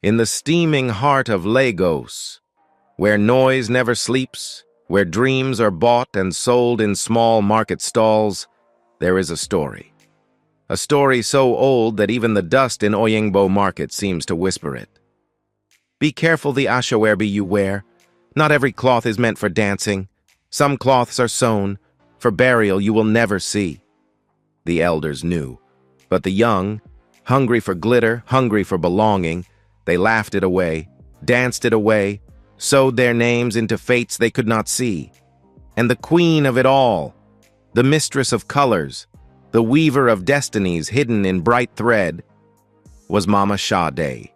in the steaming heart of Lagos, where noise never sleeps, where dreams are bought and sold in small market stalls, there is a story. A story so old that even the dust in Oyingbo market seems to whisper it. Be careful the ashoerbi you wear. Not every cloth is meant for dancing. Some cloths are sewn. For burial you will never see. The elders knew. But the young, hungry for glitter, hungry for belonging, they laughed it away, danced it away, sewed their names into fates they could not see. And the queen of it all, the mistress of colors, the weaver of destinies hidden in bright thread, was Mama Sade.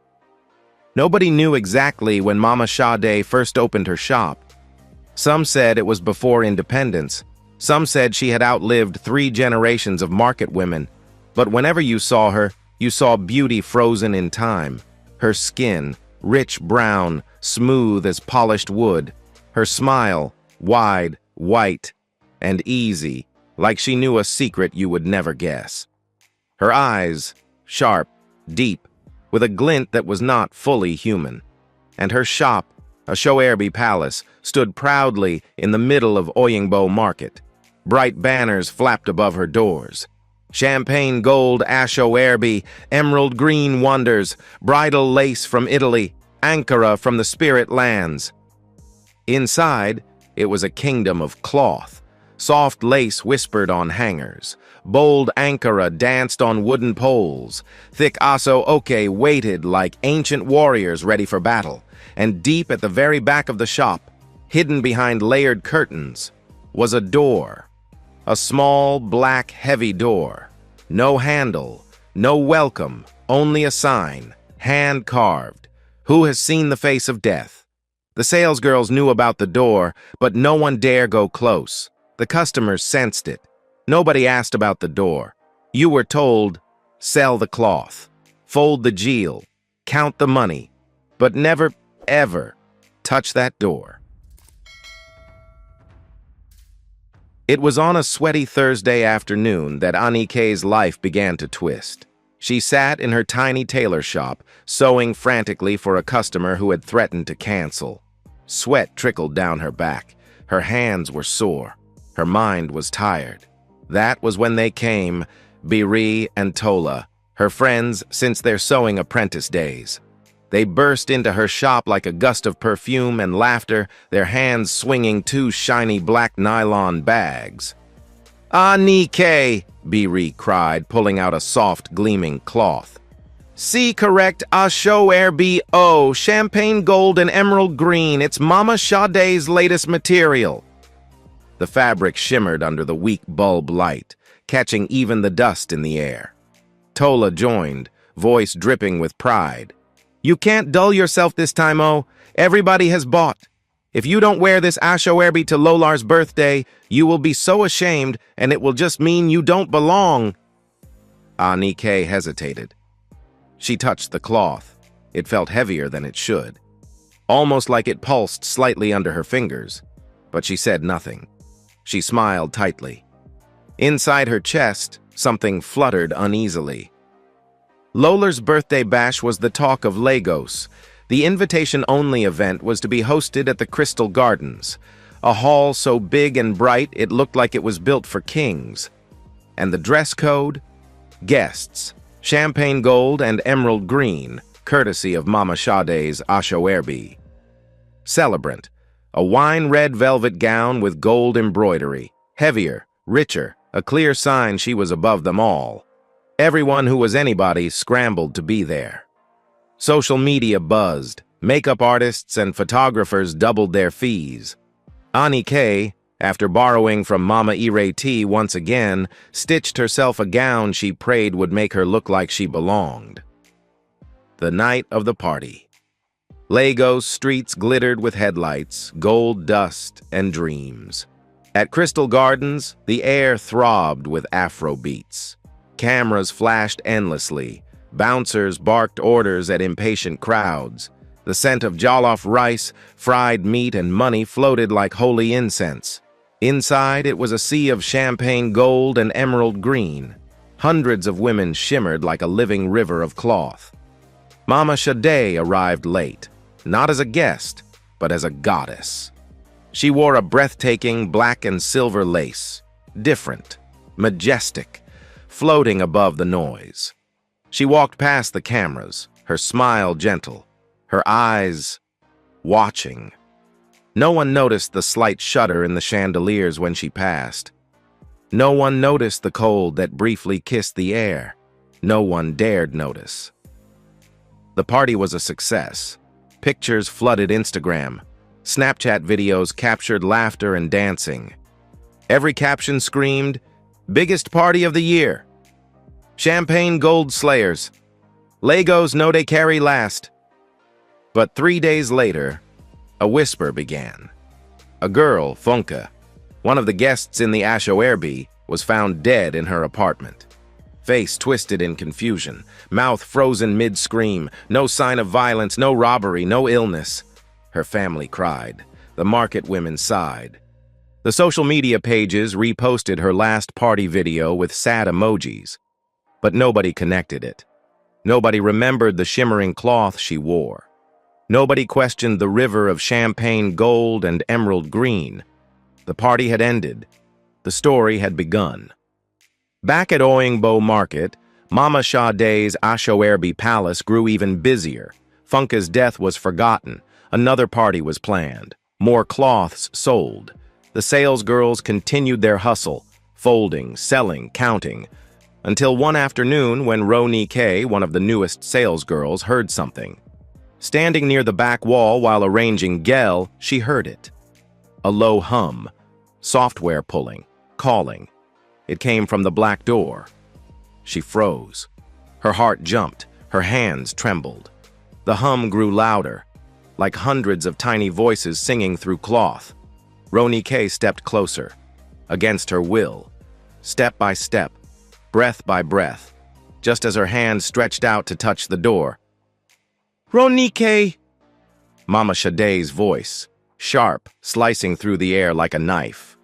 Nobody knew exactly when Mama Sade first opened her shop. Some said it was before independence. Some said she had outlived 3 generations of market women. But whenever you saw her, you saw beauty frozen in time. Her skin, rich brown, smooth as polished wood. Her smile, wide, white, and easy, like she knew a secret you would never guess. Her eyes, sharp, deep, with a glint that was not fully human. And her shop, a Shoerbi palace, stood proudly in the middle of Oyingbo market. Bright banners flapped above her doors. Champagne gold Ashoerbi, emerald green wonders, bridal lace from Italy, Ankara from the spirit lands. Inside, it was a kingdom of cloth. Soft lace whispered on hangers. Bold Ankara danced on wooden poles. Thick Aso Oke waited like ancient warriors ready for battle. And deep at the very back of the shop, hidden behind layered curtains, was a door. A small, black, heavy door. No handle, no welcome, only a sign, hand-carved. Who has seen the face of death? The salesgirls knew about the door, but no one dare go close. The customers sensed it. Nobody asked about the door. You were told, sell the cloth, fold the jewel, count the money, but never, ever touch that door. It was on a sweaty Thursday afternoon that Anike's life began to twist. She sat in her tiny tailor shop, sewing frantically for a customer who had threatened to cancel. Sweat trickled down her back. Her hands were sore. Her mind was tired. That was when they came, Biri and Tola, her friends since their sewing apprentice days. They burst into her shop like a gust of perfume and laughter, their hands swinging 2 shiny black nylon bags. "Anike!" Biri cried, pulling out a soft, gleaming cloth. "See correct Ashoerbi O, champagne gold and emerald green. It's Mama Sade's latest material." The fabric shimmered under the weak bulb light, catching even the dust in the air. Tola joined, voice dripping with pride. "You can't dull yourself this time, O. Everybody has bought. If you don't wear this Ashoerbi to Lolar's birthday, you will be so ashamed, and it will just mean you don't belong." Anike hesitated. She touched the cloth. It felt heavier than it should, almost like it pulsed slightly under her fingers, but she said nothing. She smiled tightly. Inside her chest, something fluttered uneasily. Lolar's birthday bash was the talk of Lagos. The invitation-only event was to be hosted at the Crystal Gardens, a hall so big and bright it looked like it was built for kings. And the dress code? Guests, champagne gold and emerald green, courtesy of Mama Sade's Ashoerbi. Celebrant, a wine-red velvet gown with gold embroidery, heavier, richer, a clear sign she was above them all. Everyone who was anybody scrambled to be there. Social media buzzed. Makeup artists and photographers doubled their fees. Anike, after borrowing from Mama Ireti once again, stitched herself a gown she prayed would make her look like she belonged. The night of the party. Lagos streets glittered with headlights, gold dust, and dreams. At Crystal Gardens, the air throbbed with Afro beats. Cameras flashed endlessly. Bouncers barked orders at impatient crowds. The scent of jollof rice, fried meat, and money floated like holy incense. Inside, it was a sea of champagne gold and emerald green. Hundreds of women shimmered like a living river of cloth. Mama Sade arrived late, not as a guest, but as a goddess. She wore a breathtaking black and silver lace, different, majestic, floating above the noise. She walked past the cameras, her smile gentle, her eyes watching. No one noticed the slight shudder in the chandeliers when she passed. No one noticed the cold that briefly kissed the air. No one dared notice. The party was a success. Pictures flooded Instagram. Snapchat videos captured laughter and dancing. Every caption screamed, "Biggest party of the year! Champagne Gold Slayers! Legos no they carry last!" But 3 days later, a whisper began. A girl, Funke, one of the guests in the Ashoerbi, was found dead in her apartment. Face twisted in confusion, mouth frozen mid-scream, no sign of violence, no robbery, no illness. Her family cried. The market women sighed. The social media pages reposted her last party video with sad emojis, but nobody connected it. Nobody remembered the shimmering cloth she wore. Nobody questioned the river of champagne gold and emerald green. The party had ended. The story had begun. Back at Oyingbo Market, Mama Sade's Ashoerbi Palace grew even busier. Funke's death was forgotten. Another party was planned. More cloths sold. The sales girls continued their hustle, folding, selling, counting, until one afternoon when Roni K, one of the newest sales girls, heard something. Standing near the back wall while arranging gel, she heard it. A low hum, software pulling, calling. It came from the black door. She froze. Her heart jumped. Her hands trembled. The hum grew louder, like hundreds of tiny voices singing through cloth. Roni K stepped closer, against her will, step by step, breath by breath, just as her hand stretched out to touch the door. "Roni K!" Mama Sade's voice, sharp, slicing through the air like a knife.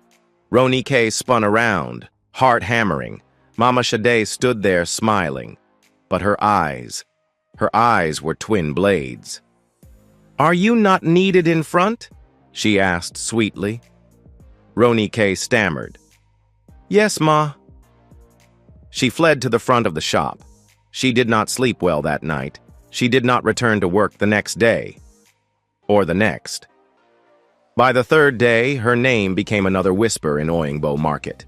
Roni K spun around, heart hammering. Mama Sade stood there smiling, but her eyes were twin blades. "Are you not needed in front?" she asked sweetly. Roni K stammered. "Yes, Ma." She fled to the front of the shop. She did not sleep well that night. She did not return to work the next day, or the next. By the third day, her name became another whisper in Oyingbo Market.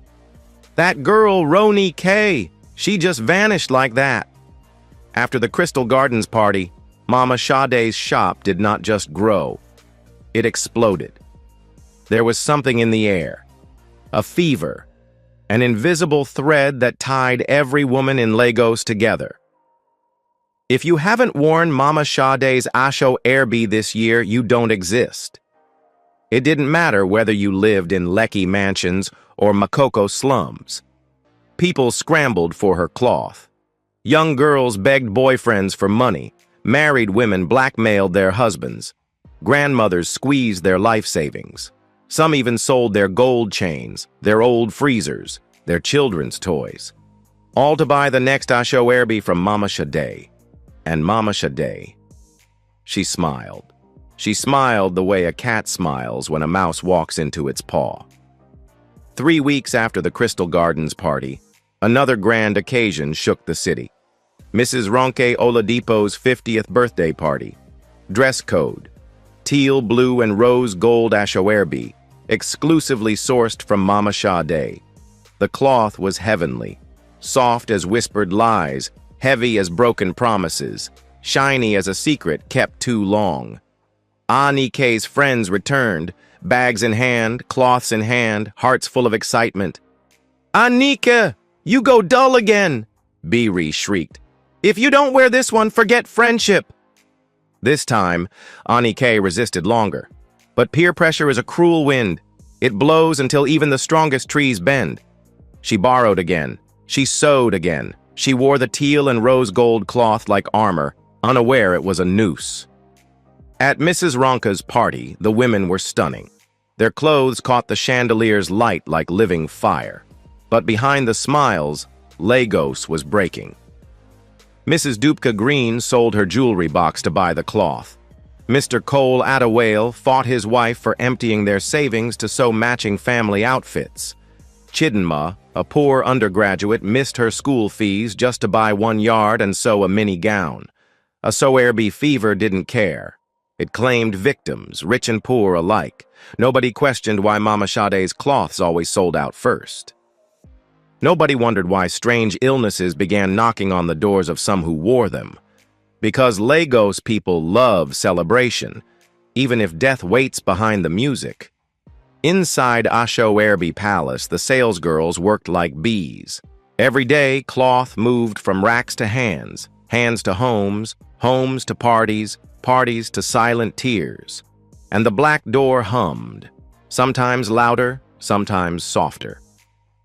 "That girl, Roni K, she just vanished like that." After the Crystal Gardens party, Mama Sade's shop did not just grow. It exploded. There was something in the air. A fever. An invisible thread that tied every woman in Lagos together. If you haven't worn Mama Sade's Ashoerbi this year, you don't exist. It didn't matter whether you lived in Lekki mansions or Makoko slums. People scrambled for her cloth. Young girls begged boyfriends for money. Married women blackmailed their husbands. Grandmothers squeezed their life savings. Some even sold their gold chains, their old freezers, their children's toys. All to buy the next Ashoerbi from Mama Sade. And Mama Sade, she smiled. She smiled the way a cat smiles when a mouse walks into its paw. 3 weeks after the Crystal Gardens party, another grand occasion shook the city. Mrs. Ronke Oladipo's 50th birthday party. Dress code: teal, blue, and rose gold Ashoerbi, exclusively sourced from Mama Sade. The cloth was heavenly, soft as whispered lies, heavy as broken promises, shiny as a secret kept too long. Anike's friends returned, bags in hand, cloths in hand, hearts full of excitement. "Anike, you go dull again!" Biri shrieked. "If you don't wear this one, forget friendship!" This time, Anike resisted longer. But peer pressure is a cruel wind. It blows until even the strongest trees bend. She borrowed again. She sewed again. She wore the teal and rose gold cloth like armor, unaware it was a noose. At Mrs. Ronka's party, the women were stunning. Their clothes caught the chandelier's light like living fire. But behind the smiles, Lagos was breaking. Mrs. Dupka Green sold her jewelry box to buy the cloth. Mr. Cole Attawale fought his wife for emptying their savings to sew matching family outfits. Chidinma, a poor undergraduate, missed her school fees just to buy 1 yard and sew a mini gown. A Sowerby fever didn't care. It claimed victims, rich and poor alike. Nobody questioned why Mama Sade's cloths always sold out first. Nobody wondered why strange illnesses began knocking on the doors of some who wore them. Because Lagos people love celebration, even if death waits behind the music. Inside Ashowerby Palace, the salesgirls worked like bees. Every day, cloth moved from racks to hands, hands to homes, homes to parties, parties to silent tears. And the black door hummed, sometimes louder, sometimes softer.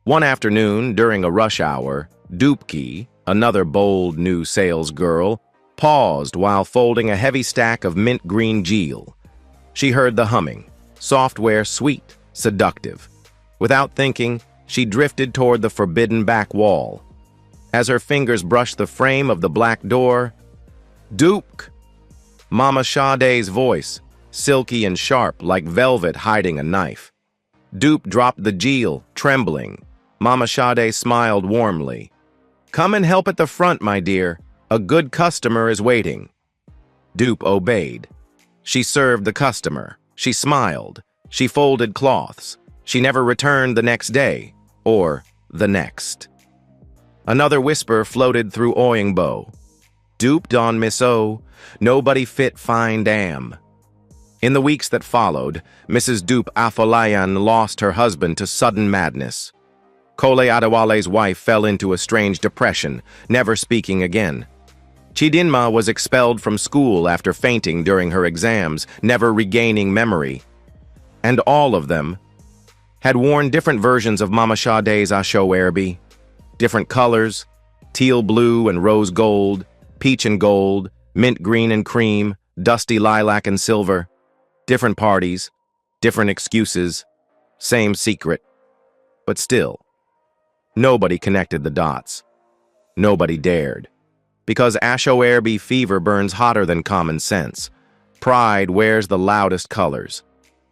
One afternoon, during a rush hour, Dupke, another bold new salesgirl, paused while folding a heavy stack of mint green jewel. She heard the humming, software sweet, seductive. Without thinking, she drifted toward the forbidden back wall. As her fingers brushed the frame of the black door, "Duke!" Mama Sade's voice, silky and sharp like velvet hiding a knife. Dupe dropped the jewel, trembling. Mama Sade smiled warmly. "Come and help at the front, my dear. A good customer is waiting." Dupe obeyed. She served the customer. She smiled. She folded cloths. She never returned the next day, or the next. Another whisper floated through Oyingbo. "Duped on Miss O, nobody fit fine dam." In the weeks that followed, Mrs. Dupe Afolayan lost her husband to sudden madness. Kole Adewale's wife fell into a strange depression, never speaking again. Chidinma was expelled from school after fainting during her exams, never regaining memory. And all of them had worn different versions of Mama Sade's Ashowerby. Different colors, teal blue and rose gold, peach and gold, mint green and cream, dusty lilac and silver. Different parties, different excuses, same secret. But still, nobody connected the dots. Nobody dared. Because Ashowerby fever burns hotter than common sense. Pride wears the loudest colors.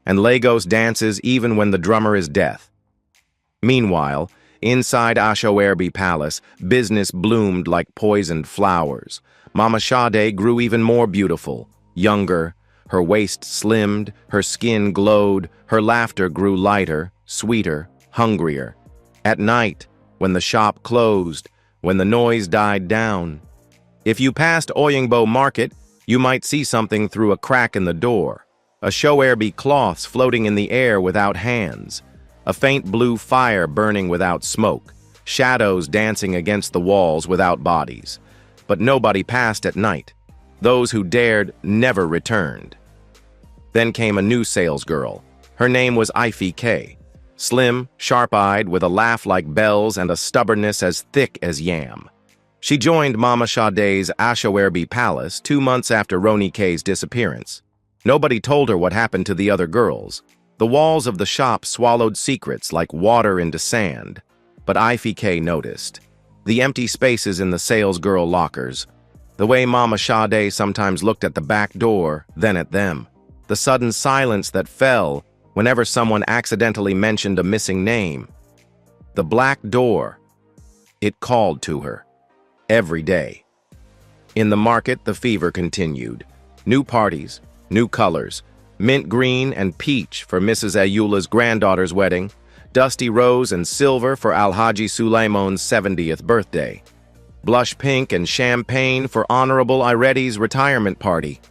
And Lagos dances even when the drummer is death. Meanwhile, inside Ashowerby Palace, business bloomed like poisoned flowers. Mama Sade grew even more beautiful, younger. Her waist slimmed, her skin glowed, her laughter grew lighter, sweeter, hungrier. At night, when the shop closed, when the noise died down. If you passed Oyingbo Market, you might see something through a crack in the door. Ashowerby cloths floating in the air without hands. A faint blue fire burning without smoke. Shadows dancing against the walls without bodies. But nobody passed at night. Those who dared never returned. Then came a new salesgirl. Her name was Ify K. Slim, sharp-eyed, with a laugh like bells and a stubbornness as thick as yam. She joined Mama Sade's Ashowerby Palace 2 months after Roni K's disappearance. Nobody told her what happened to the other girls. The walls of the shop swallowed secrets like water into sand. But Ify K noticed. The empty spaces in the salesgirl lockers. The way Mama Sade sometimes looked at the back door, then at them. The sudden silence that fell whenever someone accidentally mentioned a missing name. The black door. It called to her. Every day. In the market, the fever continued. New parties, new colors. Mint green and peach for Mrs. Ayula's granddaughter's wedding. Dusty rose and silver for Alhaji Sulaimon's 70th birthday. Blush pink and champagne for Honorable Iredi's retirement party.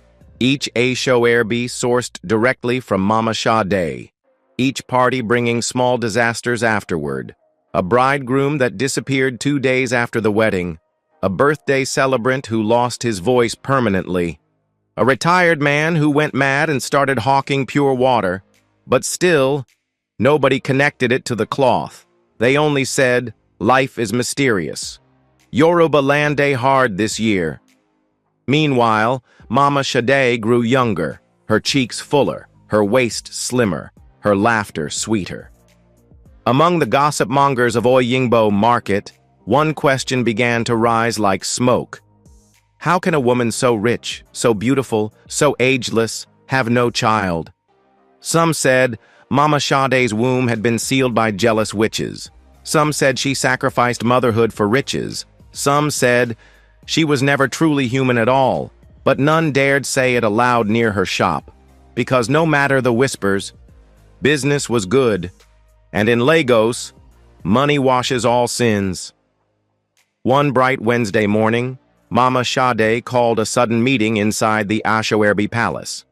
Each Ashowerby sourced directly from Mama Sade. Each party bringing small disasters afterward. A bridegroom that disappeared 2 days after the wedding. A birthday celebrant who lost his voice permanently. A retired man who went mad and started hawking pure water. But still, nobody connected it to the cloth. They only said, life is mysterious. Yoruba land day hard this year. Meanwhile, Mama Sade grew younger, her cheeks fuller, her waist slimmer, her laughter sweeter. Among the gossip mongers of Oyingbo Market, one question began to rise like smoke. How can a woman so rich, so beautiful, so ageless, have no child? Some said Mama Sade's womb had been sealed by jealous witches. Some said she sacrificed motherhood for riches. Some said she was never truly human at all, but none dared say it aloud near her shop, because no matter the whispers, business was good, and in Lagos, money washes all sins. One bright Wednesday morning, Mama Sade called a sudden meeting inside the Ashoerbi Palace.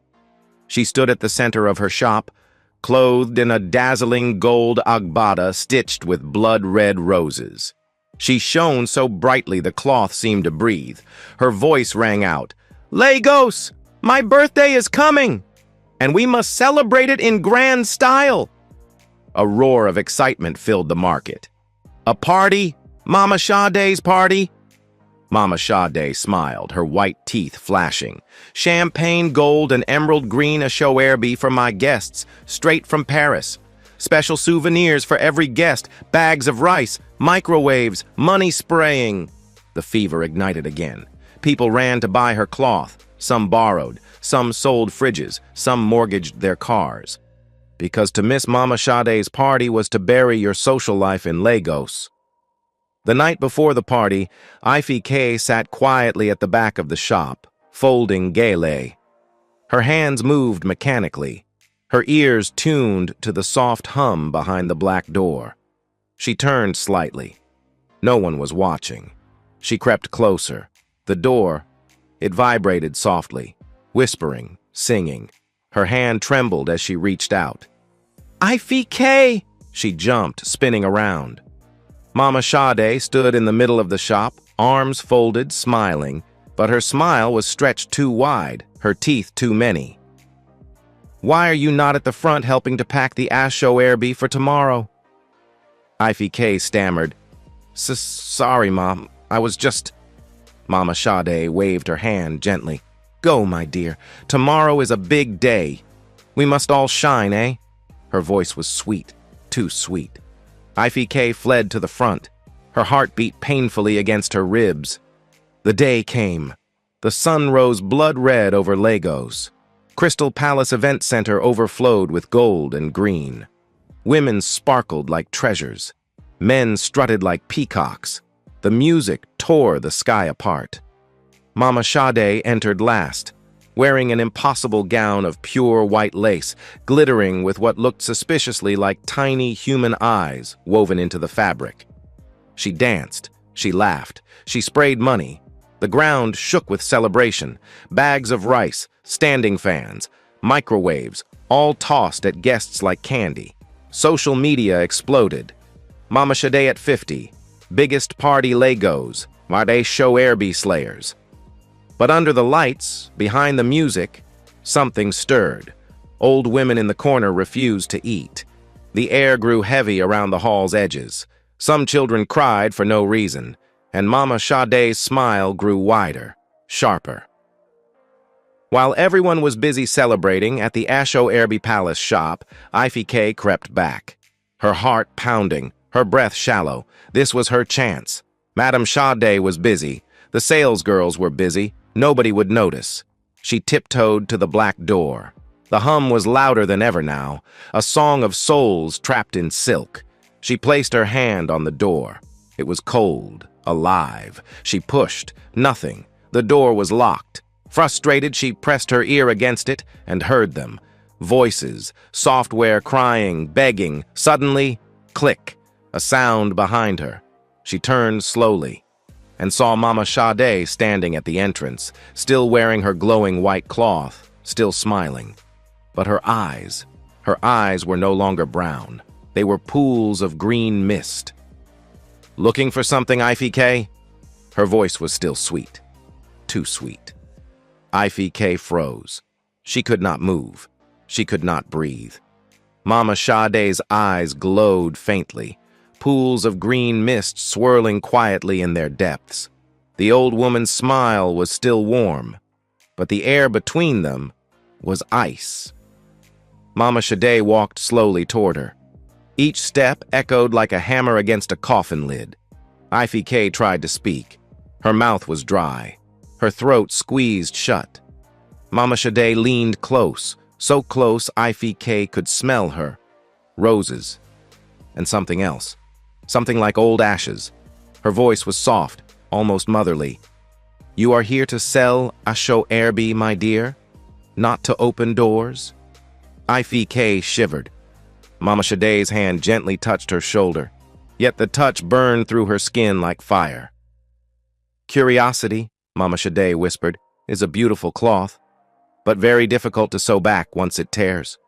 She stood at the center of her shop, clothed in a dazzling gold agbada stitched with blood-red roses. She shone so brightly the cloth seemed to breathe. Her voice rang out, "Lagos, my birthday is coming, and we must celebrate it in grand style." A roar of excitement filled the market. "A party? Mama Sade's party?" Mama Sade smiled, her white teeth flashing. "Champagne, gold, and emerald green Ashoerbi for my guests, straight from Paris. Special souvenirs for every guest, bags of rice, microwaves, money spraying." The fever ignited again. People ran to buy her cloth. Some borrowed, some sold fridges, some mortgaged their cars. Because to miss Mama Sade's party was to bury your social life in Lagos. The night before the party, Ify K sat quietly at the back of the shop, folding gele. Her hands moved mechanically, her ears tuned to the soft hum behind the black door. She turned slightly. No one was watching. She crept closer. The door, it vibrated softly, whispering, singing. Her hand trembled as she reached out. "Ify K!" She jumped, spinning around. Mama Sade stood in the middle of the shop, arms folded, smiling, but her smile was stretched too wide, her teeth too many. "Why are you not at the front helping to pack the Ashoerbi for tomorrow?" Ify K stammered. Sorry, Mom, I was just..." Mama Sade waved her hand gently. "Go, my dear. Tomorrow is a big day. We must all shine, eh?" Her voice was sweet, too sweet. Ify K fled to the front. Her heart beat painfully against her ribs. The day came. The sun rose blood-red over Lagos. Crystal Palace Event Center overflowed with gold and green. Women sparkled like treasures. Men strutted like peacocks. The music tore the sky apart. Mama Sade entered last, wearing an impossible gown of pure white lace, glittering with what looked suspiciously like tiny human eyes woven into the fabric. She danced, she laughed, she sprayed money. The ground shook with celebration. Bags of rice, standing fans, microwaves, all tossed at guests like candy. Social media exploded. Mama Sade at 50, biggest party Lagos, Marde Ashoerbi slayers. But under the lights, behind the music, something stirred. Old women in the corner refused to eat. The air grew heavy around the hall's edges. Some children cried for no reason, and Mama Sade's smile grew wider, sharper. While everyone was busy celebrating at the Ashoerbi Palace shop, Ify K crept back. Her heart pounding, her breath shallow. This was her chance. Madame Sade was busy. The sales girls were busy. Nobody would notice. She tiptoed to the black door. The hum was louder than ever now, a song of souls trapped in silk. She placed her hand on the door. It was cold, alive. She pushed. Nothing. The door was locked. Frustrated, she pressed her ear against it and heard them. Voices, software crying, begging. Suddenly, click, a sound behind her. She turned slowly and saw Mama Sade standing at the entrance, still wearing her glowing white cloth, still smiling. But her eyes were no longer brown. They were pools of green mist. "Looking for something, Ify K?" Her voice was still sweet. Too sweet. Ify K froze. She could not move. She could not breathe. Mama Sade's eyes glowed faintly, pools of green mist swirling quietly in their depths. The old woman's smile was still warm, but the air between them was ice. Mama Sade walked slowly toward her. Each step echoed like a hammer against a coffin lid. Ify K tried to speak. Her mouth was dry. her throat squeezed shut. Mama Shade leaned close, so close Ify could smell her. Roses. And something else. Something like old ashes. Her voice was soft, almost motherly. "You are here to sell Asho Airby, my dear? Not to open doors?" Ify shivered. Mama Shade's hand gently touched her shoulder, yet the touch burned through her skin like fire. "Curiosity," Mama Shade whispered, "is a beautiful cloth, but very difficult to sew back once it tears."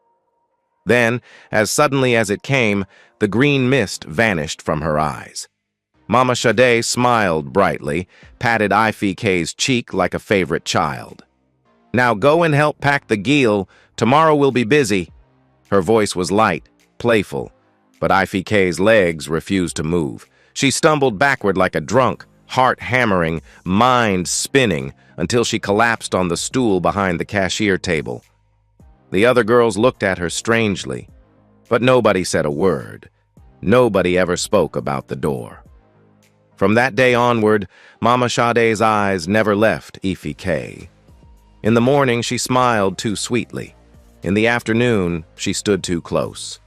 Then, as suddenly as it came, the green mist vanished from her eyes. Mama Shade smiled brightly, patted Ify's cheek like a favorite child. "Now go and help pack the geel. Tomorrow we'll be busy." Her voice was light, playful, but Ify's legs refused to move. She stumbled backward like a drunk, heart hammering, mind spinning, until she collapsed on the stool behind the cashier table. The other girls looked at her strangely, but nobody said a word. Nobody ever spoke about the door. From that day onward, Mama Shade's eyes never left Ify. In the morning, she smiled too sweetly. In the afternoon, she stood too close.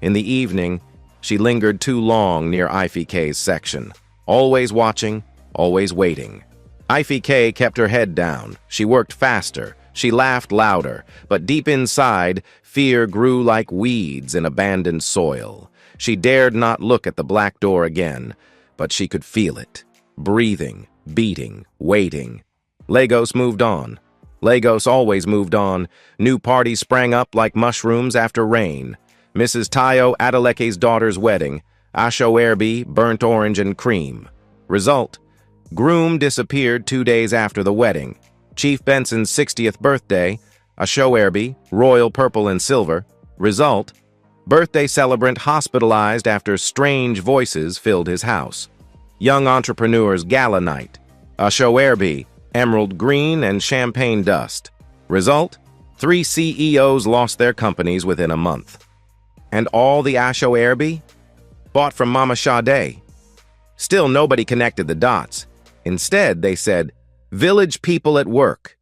In the evening, she lingered too long near Ify's section, always watching, always waiting. Ify kept her head down. She worked faster. She laughed louder, but deep inside, fear grew like weeds in abandoned soil. She dared not look at the black door again, but she could feel it. Breathing, beating, waiting. Lagos moved on. Lagos always moved on. New parties sprang up like mushrooms after rain. Mrs. Tayo Adeleke's daughter's wedding. Asho Airby, burnt orange and cream. Result: groom disappeared 2 days after the wedding. Chief Benson's 60th birthday. Asho Airby, royal purple and silver. Result: birthday celebrant hospitalized after strange voices filled his house. Young entrepreneurs gala night. Asho Airby, emerald green and champagne dust. Result: 3 CEOs lost their companies within a month. And all the Asho Airby? Bought from Mama Shade. Still nobody connected the dots. Instead, they said, "Village people at work.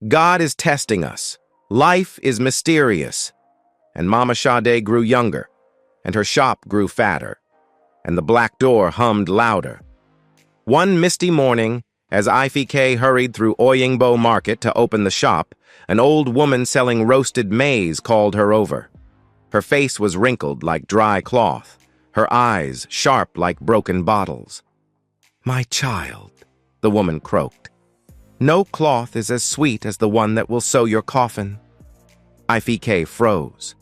God is testing us. Life is mysterious." And Mama Shade grew younger, and her shop grew fatter, and the black door hummed louder. One misty morning, as Ify hurried through Oyingbo Market to open the shop, an old woman selling roasted maize called her over. Her face was wrinkled like dry cloth, her eyes sharp like broken bottles. "My child," the woman croaked, "no cloth is as sweet as the one that will sew your coffin." Ify froze.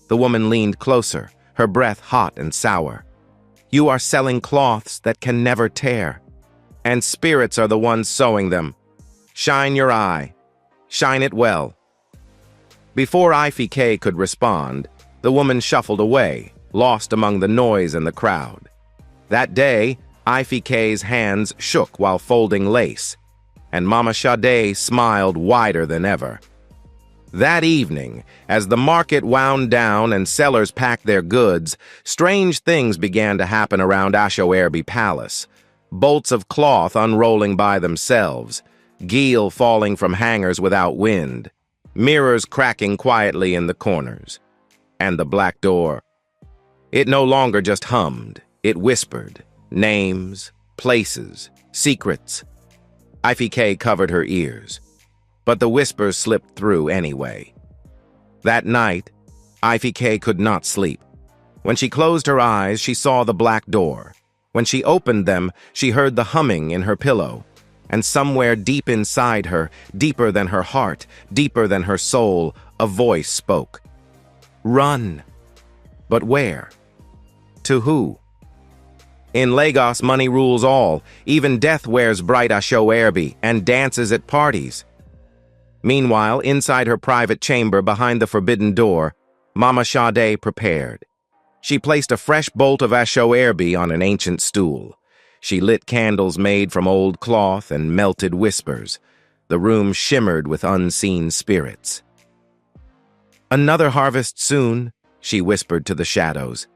The woman leaned closer, her breath hot and sour. "You are selling cloths that can never tear, and spirits are the ones sewing them. Shine your eye. Shine it well." Before Ify could respond, the woman shuffled away, lost among the noise and the crowd. That day, Ify's hands shook while folding lace, and Mama Shade smiled wider than ever. That evening, as the market wound down and sellers packed their goods, strange things began to happen around Asho Airby Palace. Bolts of cloth unrolling by themselves, geel falling from hangers without wind, mirrors cracking quietly in the corners. And the black door. It no longer just hummed, it whispered. Names, places, secrets. Ify covered her ears, but the whispers slipped through anyway. That night, Ify could not sleep. When she closed her eyes, she saw the black door. When she opened them, she heard the humming in her pillow. And somewhere deep inside her, deeper than her heart, deeper than her soul, a voice spoke. "Run." But where? To who? In Lagos, money rules all. Even death wears bright Asho Airby and dances at parties. Meanwhile, inside her private chamber behind the forbidden door, Mama Shade prepared. She placed a fresh bolt of Asho Airby on an ancient stool. She lit candles made from old cloth and melted whispers. The room shimmered with unseen spirits. "Another harvest soon," she whispered to the shadows.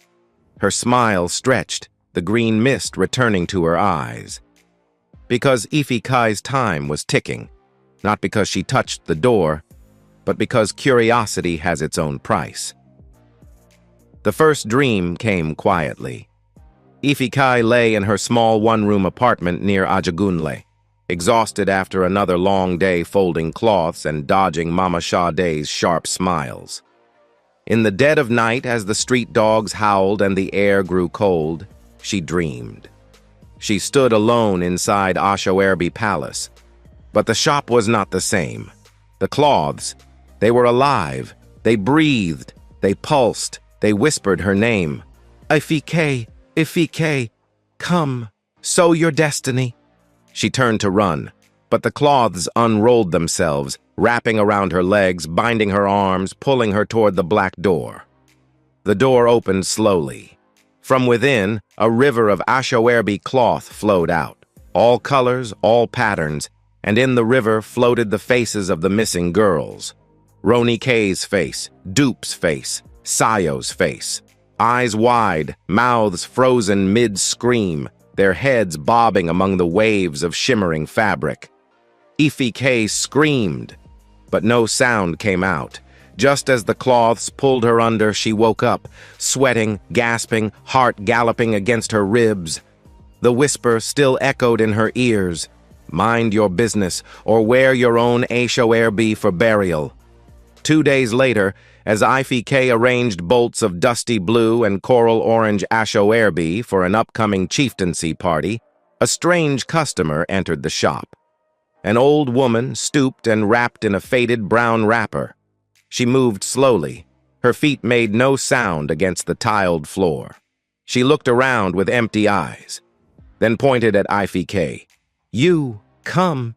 Her smile stretched, the green mist returning to her eyes. because Ifikai's time was ticking, not because she touched the door, but because curiosity has its own price. The first dream came quietly. Ifikai lay in her small one-room apartment near Ajagunle, exhausted after another long day folding cloths and dodging Mama Sade's sharp smiles. In the dead of night, as the street dogs howled and the air grew cold, she dreamed. She stood alone inside Ashoerbi Palace. But the shop was not the same. The cloths, they were alive. They breathed. They pulsed. They whispered her name. Ifike, Ifike, come, sow your destiny. She turned to run, but the cloths unrolled themselves, wrapping around her legs, binding her arms, pulling her toward the black door. The door opened slowly. From within, a river of Ashoerbi cloth flowed out, all colors, all patterns, and in the river floated the faces of the missing girls. Roni K's face, Dupe's face, Sayo's face. Eyes wide, mouths frozen mid-scream, their heads bobbing among the waves of shimmering fabric. Ifike screamed, but no sound came out. Just as the cloths pulled her under, she woke up, sweating, gasping, heart galloping against her ribs. The whisper still echoed in her ears. Mind your business, or wear your own Ashoerbi for burial. 2 days later, as Ifike arranged bolts of dusty blue and coral orange Ashoerbi for an upcoming chieftaincy party, a strange customer entered the shop. An old woman, stooped and wrapped in a faded brown wrapper. She moved slowly. Her feet made no sound against the tiled floor. She looked around with empty eyes, then pointed at Ifike. You, come.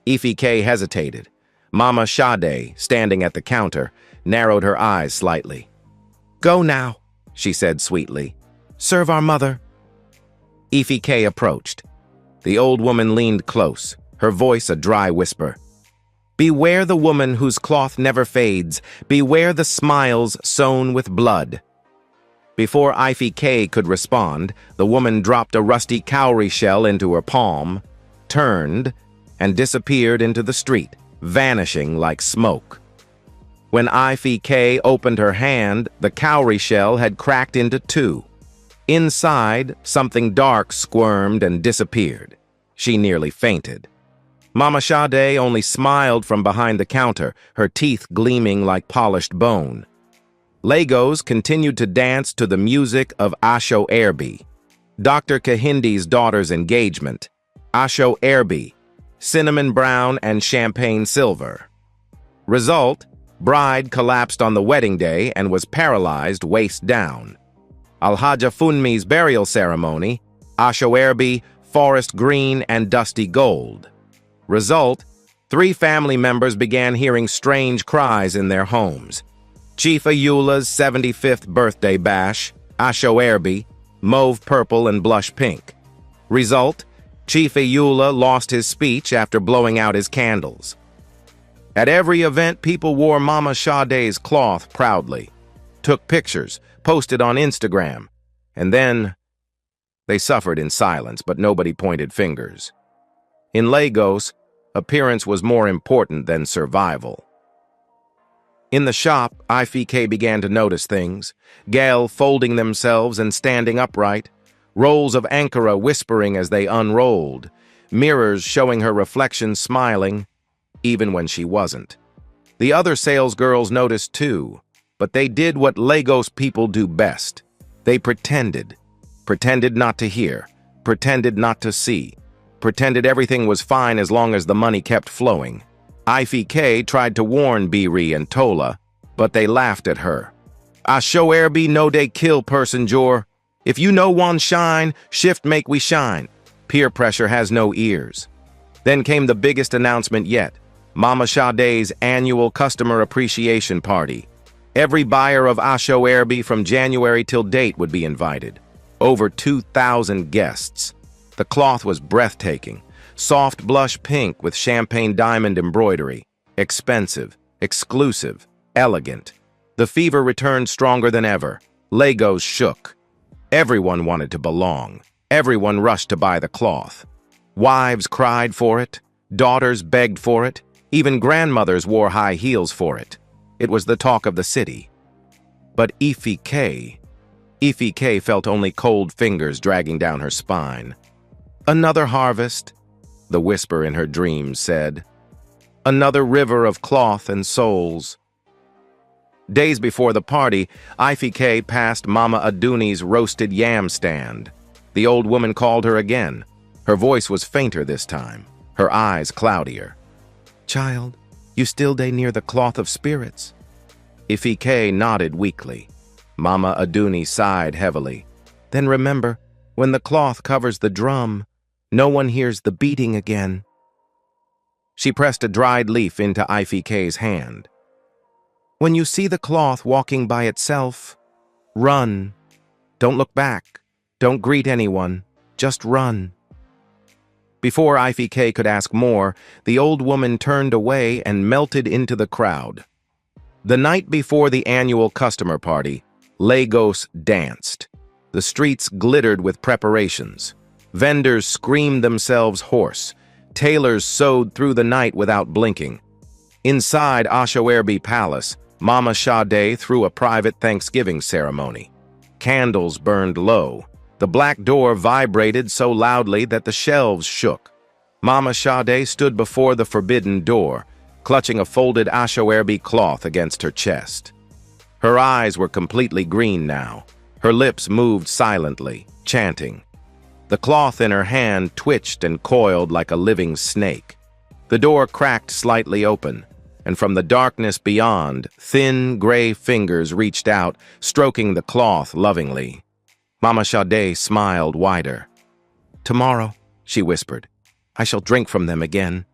Ifike hesitated. Mama Sade, standing at the counter, narrowed her eyes slightly. Go now, she said sweetly. Serve our mother. Ifike approached. The old woman leaned close, her voice a dry whisper. Beware the woman whose cloth never fades. Beware the smiles sown with blood. Before Ifike could respond, the woman dropped a rusty cowrie shell into her palm, turned, and disappeared into the street, vanishing like smoke. When Ifike opened her hand, the cowrie shell had cracked into two. Inside, something dark squirmed and disappeared. She nearly fainted. Mama Sade only smiled from behind the counter, her teeth gleaming like polished bone. Legos continued to dance to the music of Ashoerbi. Dr. Kahindi's daughter's engagement. Ashoerbi, cinnamon brown and champagne silver. Result, bride collapsed on the wedding day and was paralyzed waist down. Alhaja Funmi's burial ceremony, Ashoerbi, forest green and dusty gold. Result, 3 family members began hearing strange cries in their homes. Chief Ayula's 75th birthday bash, Ashoerbi, mauve purple and blush pink. Result, Chief Ayula lost his speech after blowing out his candles. At every event, people wore Mama Sade's cloth proudly, took pictures, posted on Instagram, and then they suffered in silence, but nobody pointed fingers. In Lagos, appearance was more important than survival. In the shop, Ifike began to notice things, gale folding themselves and standing upright, rolls of ankara whispering as they unrolled, mirrors showing her reflection smiling, even when she wasn't. The other salesgirls noticed too, but they did what Lagos people do best. They pretended not to hear, pretended not to see, pretended everything was fine as long as the money kept flowing. Ifike tried to warn Biri and Tola, but they laughed at her. Ashoerbi no dey kill person, Jor. If you know one shine, shift make we shine. Peer pressure has no ears. Then came the biggest announcement yet, Mama Sade's annual customer appreciation party. Every buyer of Ashoerbi from January till date would be invited. Over 2,000 guests. The cloth was breathtaking. Soft blush pink with champagne diamond embroidery. Expensive, exclusive, elegant. The fever returned stronger than ever. Lagos shook. Everyone wanted to belong. Everyone rushed to buy the cloth. Wives cried for it, daughters begged for it, even grandmothers wore high heels for it. It was the talk of the city. But Ifike felt only cold fingers dragging down her spine. Another harvest, the whisper in her dreams said. Another river of cloth and souls. Days before the party, Ifike passed Mama Aduni's roasted yam stand. The old woman called her again. Her voice was fainter this time, her eyes cloudier. "Child, you still day near the cloth of spirits?" Ifike nodded weakly. Mama Aduni sighed heavily. "Then remember, when the cloth covers the drum, no one hears the beating again." She pressed a dried leaf into Ifike's hand. "When you see the cloth walking by itself, run. Don't look back. Don't greet anyone. Just run." Before Ifike could ask more, the old woman turned away and melted into the crowd. The night before the annual customer party, Lagos danced. The streets glittered with preparations. Vendors screamed themselves hoarse. Tailors sewed through the night without blinking. Inside Ashowerbi Palace, Mama Sade threw a private Thanksgiving ceremony. Candles burned low. The black door vibrated so loudly that the shelves shook. Mama Sade stood before the forbidden door, clutching a folded Ashowerbi cloth against her chest. Her eyes were completely green now. Her lips moved silently, chanting. The cloth in her hand twitched and coiled like a living snake. The door cracked slightly open, and from the darkness beyond, thin, gray fingers reached out, stroking the cloth lovingly. Mama Sade smiled wider. "Tomorrow," she whispered, "I shall drink from them again."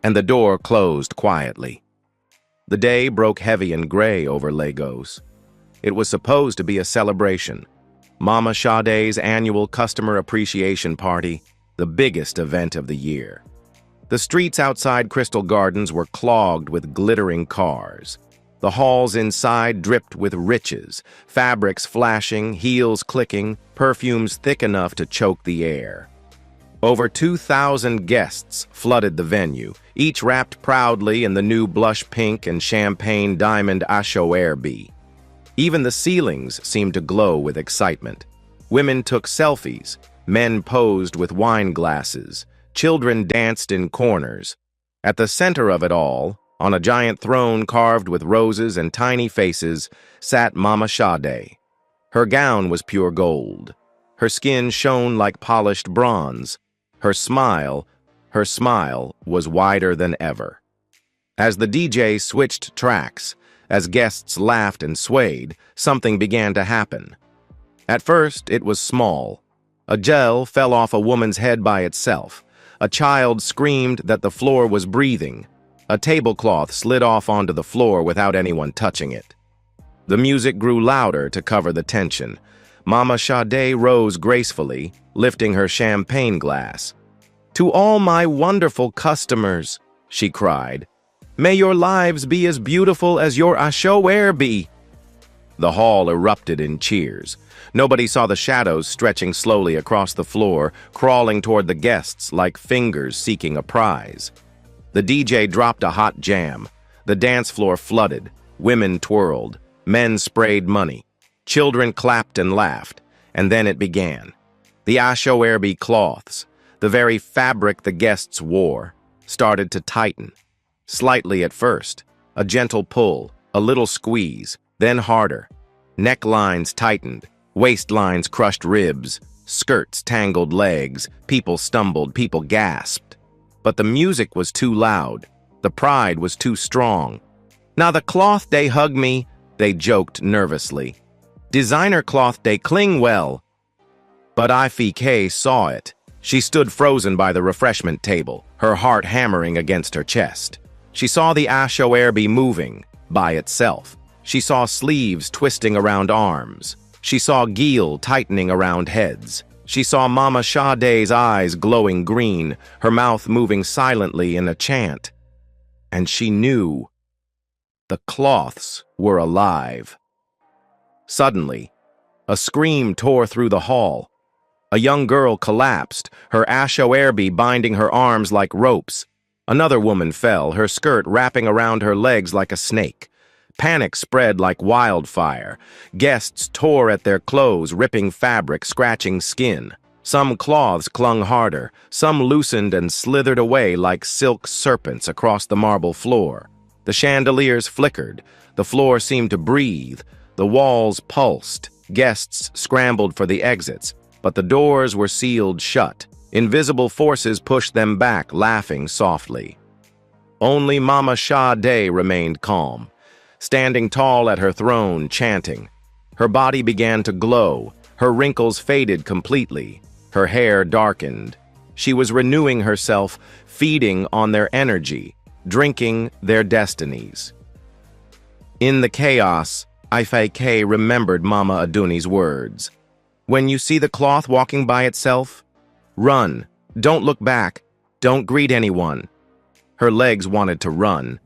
And the door closed quietly. The day broke heavy and gray over Lagos. It was supposed to be a celebration. Mama Sade's annual customer appreciation party, the biggest event of the year. The streets outside Crystal Gardens were clogged with glittering cars. The halls inside dripped with riches, fabrics flashing, heels clicking, perfumes thick enough to choke the air. Over 2,000 guests flooded the venue, each wrapped proudly in the new blush pink and champagne diamond Ashowerbi. Even the ceilings seemed to glow with excitement. Women took selfies, men posed with wine glasses, children danced in corners. At the center of it all, on a giant throne carved with roses and tiny faces, sat Mama Sade. Her gown was pure gold. Her skin shone like polished bronze. Her smile was wider than ever. As the DJ switched tracks, as guests laughed and swayed, something began to happen. At first, it was small. A gel fell off a woman's head by itself. A child screamed that the floor was breathing. A tablecloth slid off onto the floor without anyone touching it. The music grew louder to cover the tension. Mama Sade rose gracefully, lifting her champagne glass. "To all my wonderful customers," she cried, "may your lives be as beautiful as your Ashowerbi." The hall erupted in cheers. Nobody saw the shadows stretching slowly across the floor, crawling toward the guests like fingers seeking a prize. The DJ dropped a hot jam. The dance floor flooded. Women twirled. Men sprayed money. Children clapped and laughed. And then it began. The Ashowerbi cloths, the very fabric the guests wore, started to tighten. Slightly at first. A gentle pull, a little squeeze, then harder. Necklines tightened. Waistlines crushed ribs. Skirts tangled legs. People stumbled. People gasped. But the music was too loud. The pride was too strong. "Now the cloth they hug me," they joked nervously. "Designer cloth they cling well." But Ifike saw it. She stood frozen by the refreshment table, her heart hammering against her chest. She saw the Ashowerbi moving, by itself. She saw sleeves twisting around arms. She saw geel tightening around heads. She saw Mama Sade's eyes glowing green, her mouth moving silently in a chant. And she knew the cloths were alive. Suddenly, a scream tore through the hall. A young girl collapsed, her ashoerbi binding her arms like ropes. Another woman fell, her skirt wrapping around her legs like a snake. Panic spread like wildfire. Guests tore at their clothes, ripping fabric, scratching skin. Some cloths clung harder, some loosened and slithered away like silk serpents across the marble floor. The chandeliers flickered, the floor seemed to breathe, the walls pulsed. Guests scrambled for the exits, but the doors were sealed shut. Invisible forces pushed them back, laughing softly. Only Mama Sade remained calm, standing tall at her throne, chanting. Her body began to glow, her wrinkles faded completely, her hair darkened. She was renewing herself, feeding on their energy, drinking their destinies. In the chaos, Ifeke remembered Mama Aduni's words. When you see the cloth walking by itself, run. Don't look back. Don't greet anyone. Her legs wanted to run,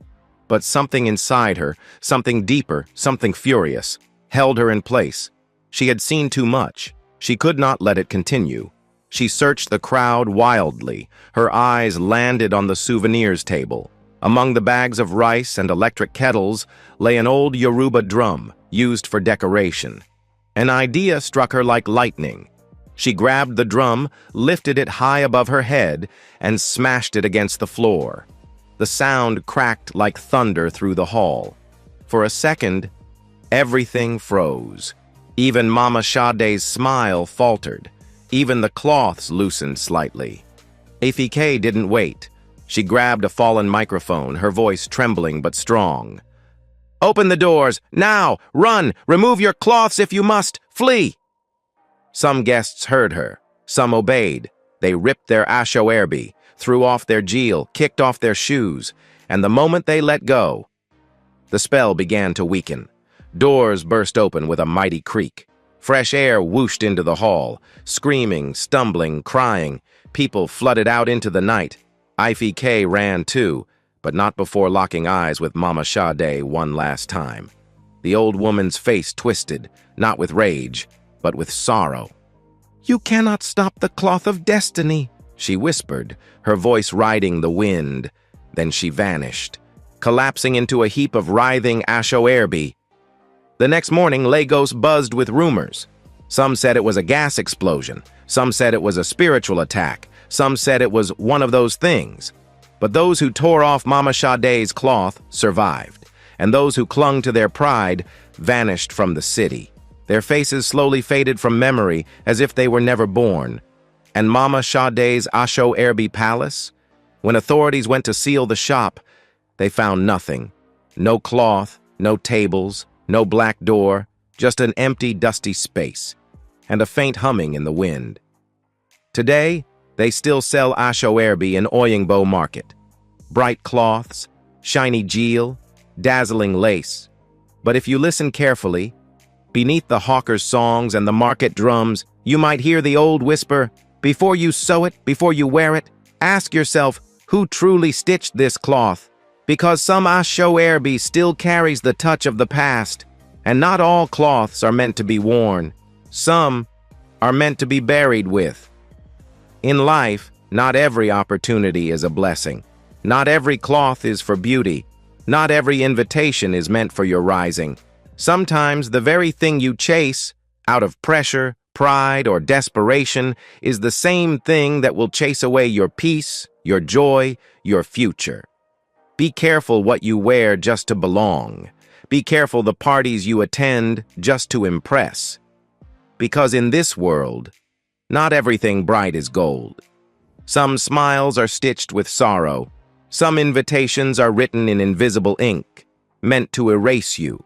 but something inside her, something deeper, something furious, held her in place. She had seen too much. She could not let it continue. She searched the crowd wildly. Her eyes landed on the souvenirs table. Among the bags of rice and electric kettles lay an old Yoruba drum used for decoration. An idea struck her like lightning. She grabbed the drum, lifted it high above her head, and smashed it against the floor. The sound cracked like thunder through the hall. For a second, everything froze. Even Mama Sade's smile faltered. Even the cloths loosened slightly. Ifike didn't wait. She grabbed a fallen microphone, her voice trembling but strong. "Open the doors! Now! Run! Remove your cloths if you must! Flee!" Some guests heard her. Some obeyed. They ripped their ashoerbi, threw off their jeel, kicked off their shoes, and the moment they let go, the spell began to weaken. Doors burst open with a mighty creak. Fresh air whooshed into the hall. Screaming, stumbling, crying, people flooded out into the night. Ifike ran too, but not before locking eyes with Mama Sade one last time. The old woman's face twisted, not with rage, but with sorrow. "You cannot stop the cloth of destiny," she whispered, her voice riding the wind. Then she vanished, collapsing into a heap of writhing ashoerbi. The next morning, Lagos buzzed with rumors. Some said it was a gas explosion. Some said it was a spiritual attack. Some said it was one of those things. But those who tore off Mama Sade's cloth survived, and those who clung to their pride vanished from the city. Their faces slowly faded from memory as if they were never born. And Mama Sade's ashoerbi palace? When authorities went to seal the shop, they found nothing. No cloth, no tables, no black door, just an empty, dusty space, and a faint humming in the wind. Today, they still sell ashoerbi in Oyingbo Market. Bright cloths, shiny jewel, dazzling lace. But if you listen carefully, beneath the hawkers' songs and the market drums, you might hear the old whisper, "Before you sew it, before you wear it, ask yourself who truly stitched this cloth, because some ashoerbi still carries the touch of the past, and not all cloths are meant to be worn. Some are meant to be buried with." In life, not every opportunity is a blessing. Not every cloth is for beauty. Not every invitation is meant for your rising. Sometimes the very thing you chase, out of pressure, pride, or desperation, is the same thing that will chase away your peace, your joy, your future. Be careful what you wear just to belong. Be careful the parties you attend just to impress. Because in this world, not everything bright is gold. Some smiles are stitched with sorrow. Some invitations are written in invisible ink, meant to erase you.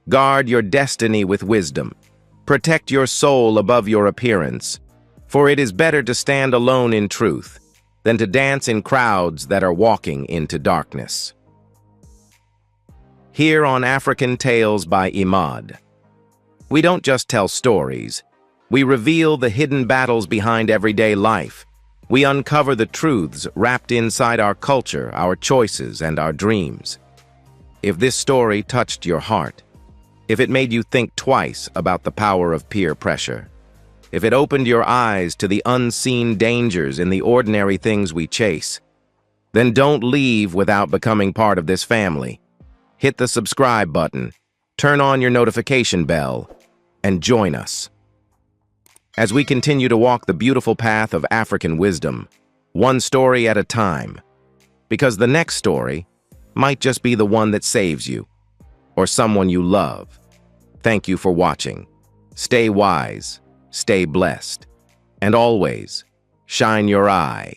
Guard your destiny with wisdom. Protect your soul above your appearance, for it is better to stand alone in truth than to dance in crowds that are walking into darkness. Here on African Tales by Imad, we don't just tell stories. We reveal the hidden battles behind everyday life. We uncover the truths wrapped inside our culture, our choices, and our dreams. If this story touched your heart, if it made you think twice about the power of peer pressure, if it opened your eyes to the unseen dangers in the ordinary things we chase, then don't leave without becoming part of this family. Hit the subscribe button, turn on your notification bell, and join us as we continue to walk the beautiful path of African wisdom, one story at a time, because the next story might just be the one that saves you or someone you love. Thank you for watching. Stay wise, stay blessed, and always shine your eye.